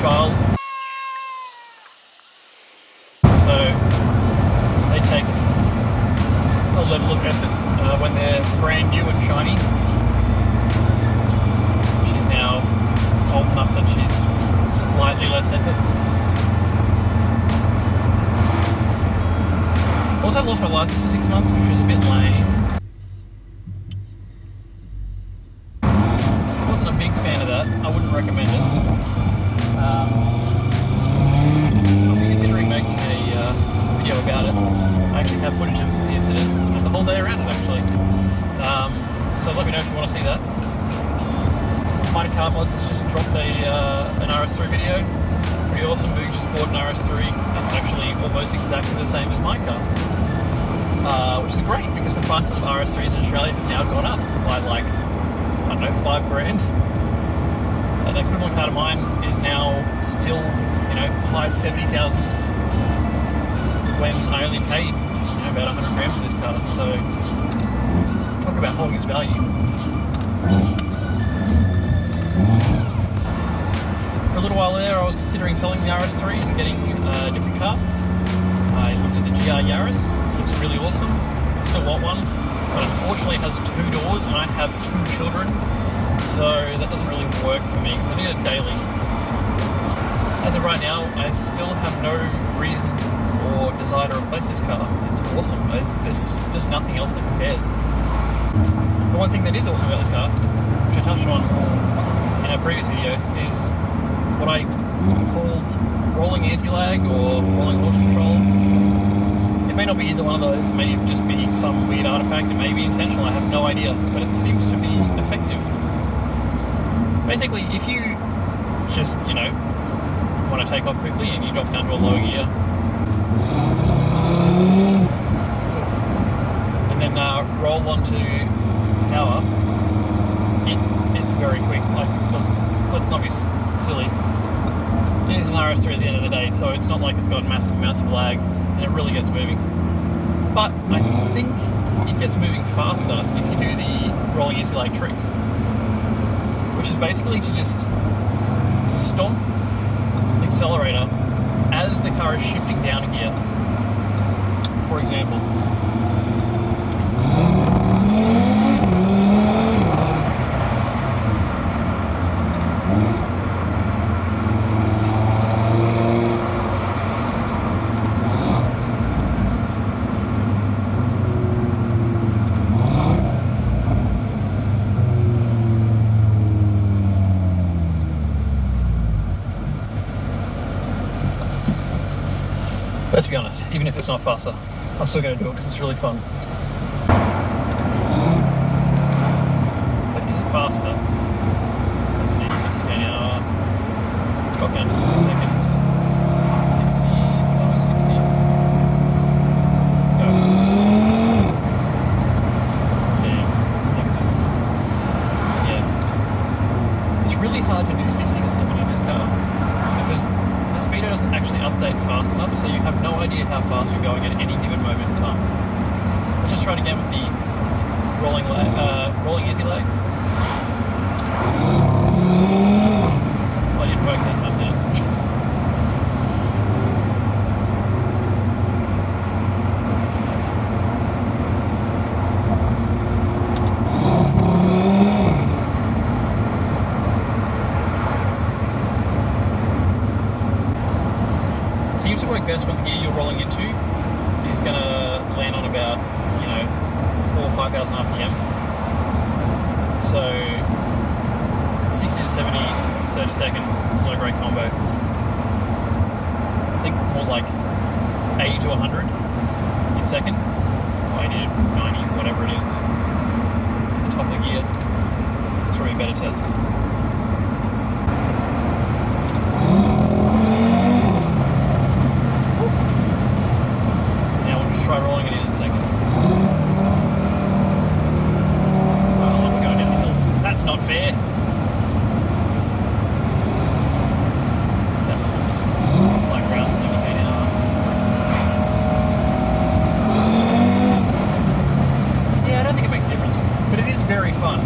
child. So they take a level of effort when they're brand new and shiny. She's now old enough that she's slightly less effort. Also lost my license for 6 months, which was a bit lame. Wasn't a big fan of that. I wouldn't recommend it. I'll be considering making a video about it. I actually have footage of the incident and the whole day around it, actually. So let me know if you want to see that. Mighty Car Mods has just dropped an RS3 video. Pretty awesome. We just bought an RS3. It's actually almost exactly the same as my car. Which is great because the prices of RS3s in Australia have now gone up by like, I don't know, $5,000. An equivalent car to mine is now still, you know, high 70,000s when I only paid, you know, about $100,000 for this car. So talk about holding its value. For a little while there, I was considering selling the RS3 and getting a different car. I looked at the GR Yaris. Looks really awesome. I still want one, but unfortunately it has 2 doors and I have 2 children, so that doesn't really work for me because I need it daily. As of right now, I still have no reason or desire to replace this car. It's awesome. There's just nothing else that compares. The one thing that is awesome about this car, which I touched on in a previous video, is what I called rolling anti-lag or rolling launch control. It may not be either one of those, it may just be some weird artifact, it may be intentional, I have no idea, but it seems to be effective. Basically, if you just, you know, want to take off quickly and you drop down to a low gear, and then roll onto power, it's very quick. Like, let's not be silly. It is an RS3 at the end of the day, so it's not like it's got massive lag, and it really gets moving. But I think it gets moving faster if you do the rolling anti-lag trick, which is basically to just stomp the accelerator as the car is shifting down a gear. For example. Let's be honest, even if it's not faster, I'm still going to do it because it's really fun. But is it faster? Let's see, 60k an hour. Drop down to 60 seconds. 60, 60. Go. Yeah, it's like this. Yeah. It's really hard to do 60 to 70 in this car because the speedo doesn't actually update fast enough, so you have no idea how fast you're going at any given moment in time. Let's just try it again with the rolling anti-lag. I didn't work that time down. It seems to work best when the gear you're rolling into is going to land on about, you know, 4,000 or 5,000 RPM. So 60 to 70, 30 second is not a great combo. I think more like 80 to 100 in second, or 80 to 90, whatever it is, at the top of the gear. It's probably a better test. Try rolling it in a second. Oh, I'm going down the hill. That's not fair. Like around 70k an hour. Yeah, I don't think it makes a difference, but it is very fun.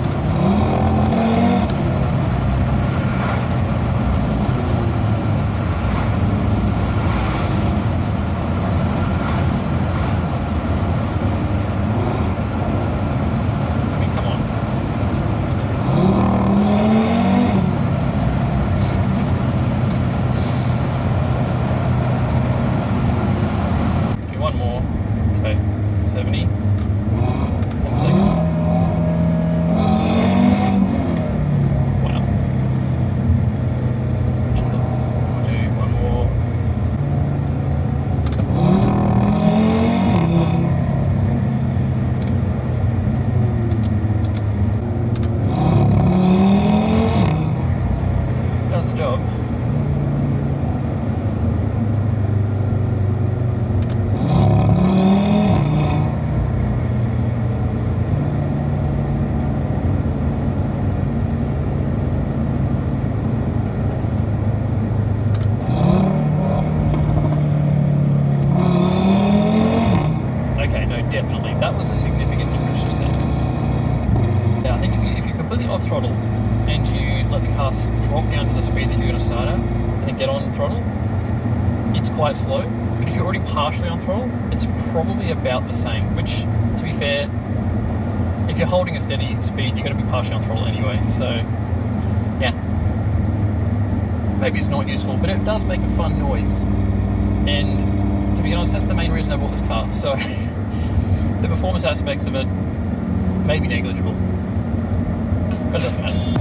you're going to start at and then get on throttle, it's quite slow. But if you're already partially on throttle, it's probably about the same, which, to be fair, if you're holding a steady speed, you're going to be partially on throttle anyway. So, yeah. Maybe it's not useful, but it does make a fun noise. And to be honest, that's the main reason I bought this car. So, the performance aspects of it may be negligible, but it doesn't matter.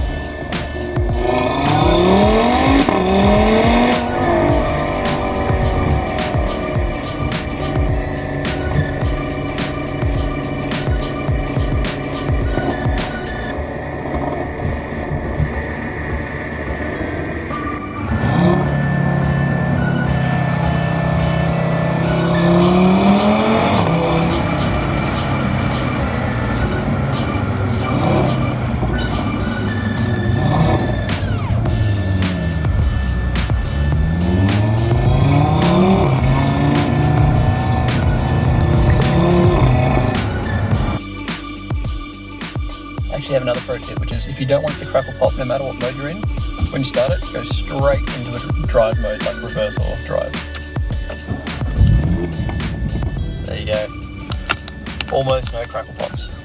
I have another pro tip, which is if you don't want it to crackle pop no matter what mode you're in, when you start it, go straight into the drive mode, like reverse or drive. There you go. Almost no crackle pops.